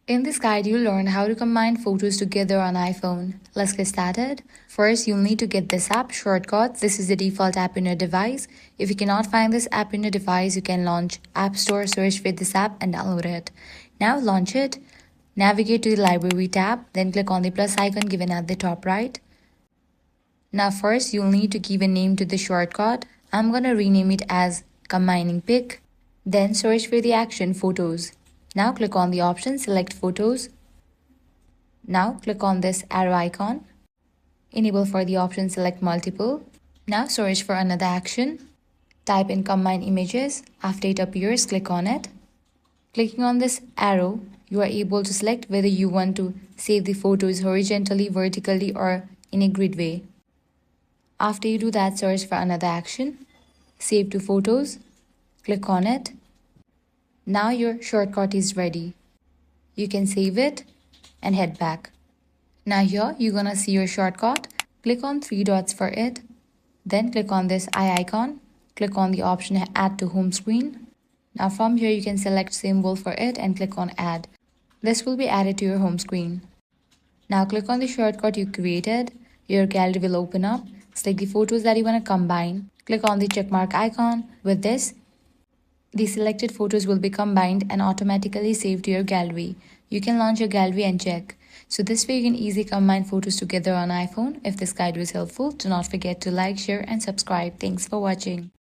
In this guide, you'll learn how to combine photos together on iPhone. Let's get started. First, you'll need to get this app, Shortcuts. This is the default app in your device. If you cannot find this app in your device, you can launch App Store, search for this app and download it. Now launch it. Navigate to the Library tab, then click on the plus icon given at the top right. Now first, you'll need to give a name to the shortcut. I'm gonna rename it as Combining Pic. Then search for the action Photos. Now click on the option Select Photos. Now click on this arrow icon. Enable for the option Select Multiple. Now search for another action. Type in Combine Images. After it appears, click on it. Clicking on this arrow, you are able to select whether you want to save the photos horizontally, vertically, or in a grid way. After you do that, search for another action. Save to Photos. Click on it. Now your shortcut is ready. You can save it and head back. Now here you're gonna see your shortcut. Click on three dots for it. Then click on this eye icon. Click on the option Add to Home Screen. Now from here you can select symbol for it and click on Add. This will be added to your home screen. Now click on the shortcut you created. Your gallery will open up. Select the photos that you want to combine. Click on the checkmark icon. With this, the selected photos will be combined and automatically saved to your gallery. You can launch your gallery and check. So this way you can easily combine photos together on iPhone. If this guide was helpful, do not forget to like, share and subscribe. Thanks for watching.